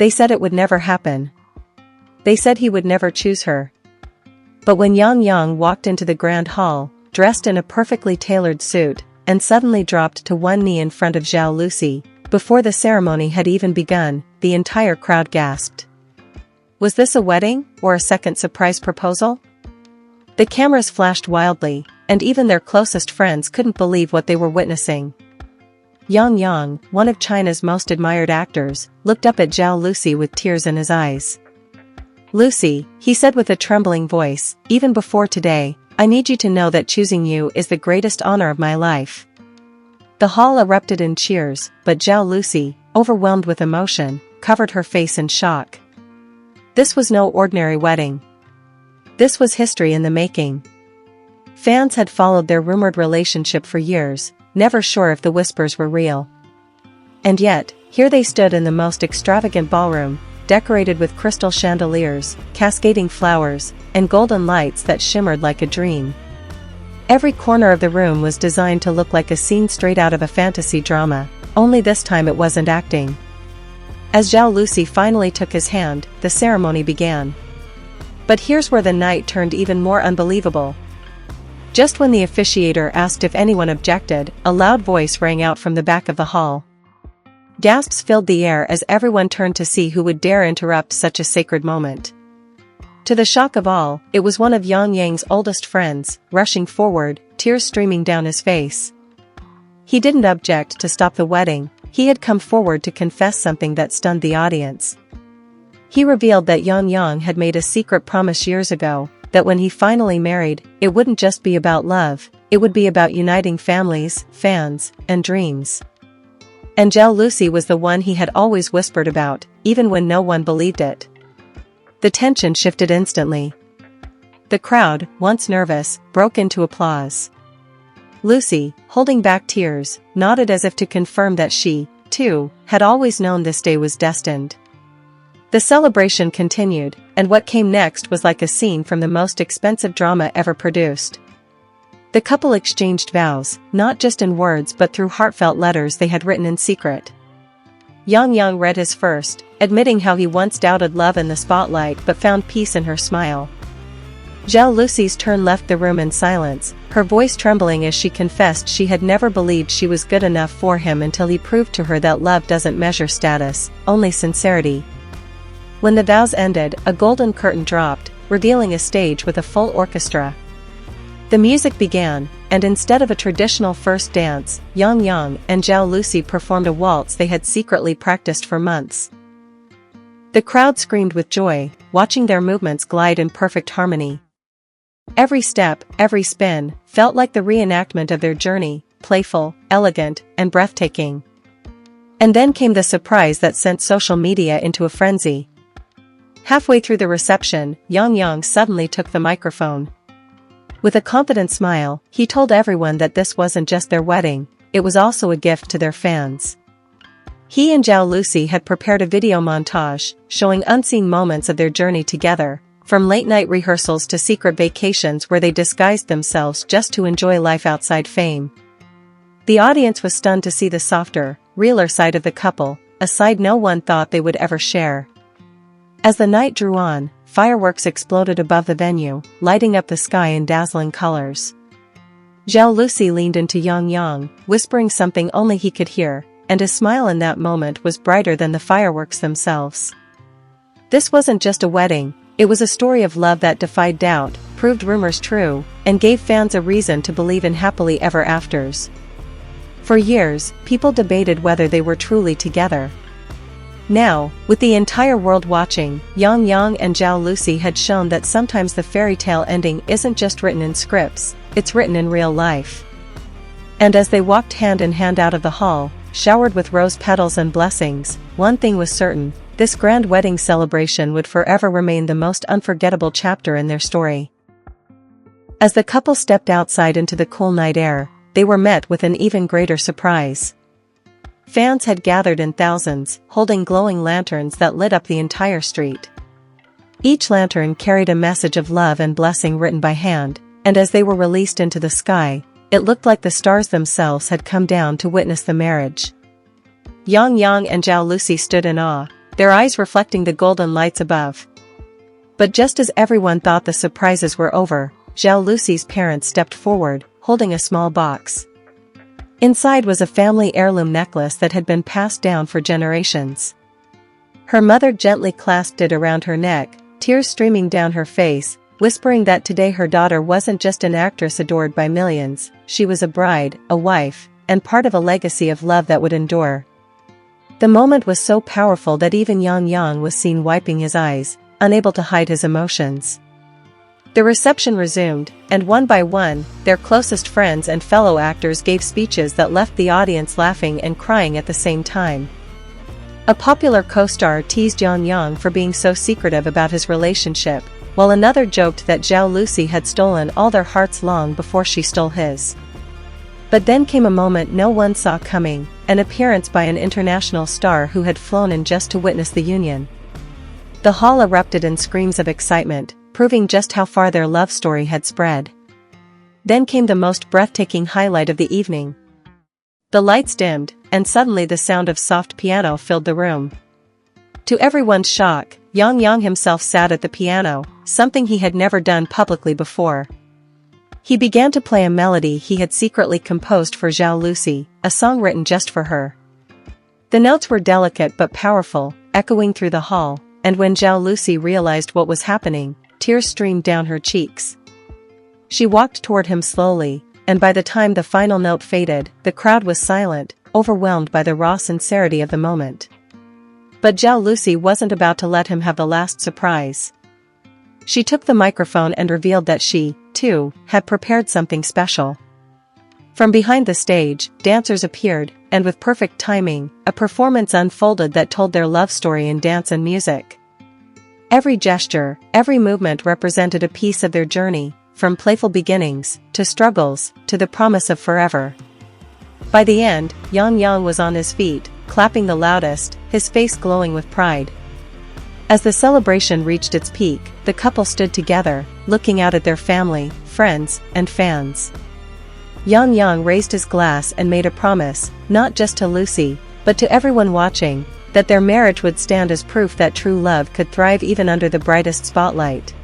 They said it would never happen. They said he would never choose her. But when Yang Yang walked into the grand hall, dressed in a perfectly tailored suit, and suddenly dropped to one knee in front of Zhao Lusi, before the ceremony had even begun, the entire crowd gasped. Was this a wedding, or a second surprise proposal? The cameras flashed wildly, and even their closest friends couldn't believe what they were witnessing. Yang Yang, one of China's most admired actors, looked up at Zhao Lusi with tears in his eyes. "Lucy," he said with a trembling voice, "even before today, I need you to know that choosing you is the greatest honor of my life." The hall erupted in cheers, but Zhao Lusi, overwhelmed with emotion, covered her face in shock. This was no ordinary wedding. This was history in the making. Fans had followed their rumored relationship for years, never sure if the whispers were real. And yet, here they stood in the most extravagant ballroom, decorated with crystal chandeliers, cascading flowers, and golden lights that shimmered like a dream. Every corner of the room was designed to look like a scene straight out of a fantasy drama, only this time it wasn't acting. As Zhao Lusi finally took his hand, the ceremony began. But here's where the night turned even more unbelievable. Just when the officiator asked if anyone objected, a loud voice rang out from the back of the hall. Gasps filled the air as everyone turned to see who would dare interrupt such a sacred moment. To the shock of all, it was one of Yang Yang's oldest friends, rushing forward, tears streaming down his face. He didn't object to stop the wedding, he had come forward to confess something that stunned the audience. He revealed that Yang Yang had made a secret promise years ago, that when he finally married, it wouldn't just be about love, it would be about uniting families, fans, and dreams. And Zhao Lusi was the one he had always whispered about, even when no one believed it. The tension shifted instantly. The crowd, once nervous, broke into applause. Lucy, holding back tears, nodded as if to confirm that she, too, had always known this day was destined. The celebration continued, and what came next was like a scene from the most expensive drama ever produced. The couple exchanged vows, not just in words but through heartfelt letters they had written in secret. Yang Yang read his first, admitting how he once doubted love in the spotlight but found peace in her smile. Zhao Lusi's turn left the room in silence, her voice trembling as she confessed she had never believed she was good enough for him until he proved to her that love doesn't measure status, only sincerity. When the vows ended, a golden curtain dropped, revealing a stage with a full orchestra. The music began, and instead of a traditional first dance, Yang Yang and Zhao Lusi performed a waltz they had secretly practiced for months. The crowd screamed with joy, watching their movements glide in perfect harmony. Every step, every spin, felt like the reenactment of their journey, playful, elegant, and breathtaking. And then came the surprise that sent social media into a frenzy. Halfway through the reception, Yang Yang suddenly took the microphone. With a confident smile, he told everyone that this wasn't just their wedding, it was also a gift to their fans. He and Zhao Lusi had prepared a video montage, showing unseen moments of their journey together, from late-night rehearsals to secret vacations where they disguised themselves just to enjoy life outside fame. The audience was stunned to see the softer, realer side of the couple, a side no one thought they would ever share. As the night drew on, fireworks exploded above the venue, lighting up the sky in dazzling colors. Zhao Lusi leaned into Yang Yang, whispering something only he could hear, and his smile in that moment was brighter than the fireworks themselves. This wasn't just a wedding, it was a story of love that defied doubt, proved rumors true, and gave fans a reason to believe in happily ever afters. For years, people debated whether they were truly together. Now, with the entire world watching, Yang Yang and Zhao Lusi had shown that sometimes the fairy tale ending isn't just written in scripts, it's written in real life. And as they walked hand in hand out of the hall, showered with rose petals and blessings, one thing was certain, this grand wedding celebration would forever remain the most unforgettable chapter in their story. As the couple stepped outside into the cool night air, they were met with an even greater surprise. Fans had gathered in thousands, holding glowing lanterns that lit up the entire street. Each lantern carried a message of love and blessing written by hand, and as they were released into the sky, it looked like the stars themselves had come down to witness the marriage. Yang Yang and Zhao Lusi stood in awe, their eyes reflecting the golden lights above. But just as everyone thought the surprises were over, Zhao Lusi's parents stepped forward, holding a small box. Inside was a family heirloom necklace that had been passed down for generations. Her mother gently clasped it around her neck, tears streaming down her face, whispering that today her daughter wasn't just an actress adored by millions, she was a bride, a wife, and part of a legacy of love that would endure. The moment was so powerful that even Yang was seen wiping his eyes, unable to hide his emotions. The reception resumed, and one by one, their closest friends and fellow actors gave speeches that left the audience laughing and crying at the same time. A popular co-star teased Yang for being so secretive about his relationship, while another joked that Zhao Lusi had stolen all their hearts long before she stole his. But then came a moment no one saw coming, an appearance by an international star who had flown in just to witness the union. The hall erupted in screams of excitement, proving just how far their love story had spread. Then came the most breathtaking highlight of the evening. The lights dimmed, and suddenly the sound of soft piano filled the room. To everyone's shock, Yang himself sat at the piano, something he had never done publicly before. He began to play a melody he had secretly composed for Zhao Lusi, a song written just for her. The notes were delicate but powerful, echoing through the hall, and when Zhao Lusi realized what was happening, tears streamed down her cheeks. She walked toward him slowly, and by the time the final note faded, the crowd was silent, overwhelmed by the raw sincerity of the moment. But Zhao Lusi wasn't about to let him have the last surprise. She took the microphone and revealed that she, too, had prepared something special. From behind the stage, dancers appeared, and with perfect timing, a performance unfolded that told their love story in dance and music. Every gesture, every movement represented a piece of their journey, from playful beginnings, to struggles, to the promise of forever. By the end, Yang was on his feet, clapping the loudest, his face glowing with pride. As the celebration reached its peak, the couple stood together, looking out at their family, friends, and fans. Yang raised his glass and made a promise, not just to Lucy, but to everyone watching, that their marriage would stand as proof that true love could thrive even under the brightest spotlight.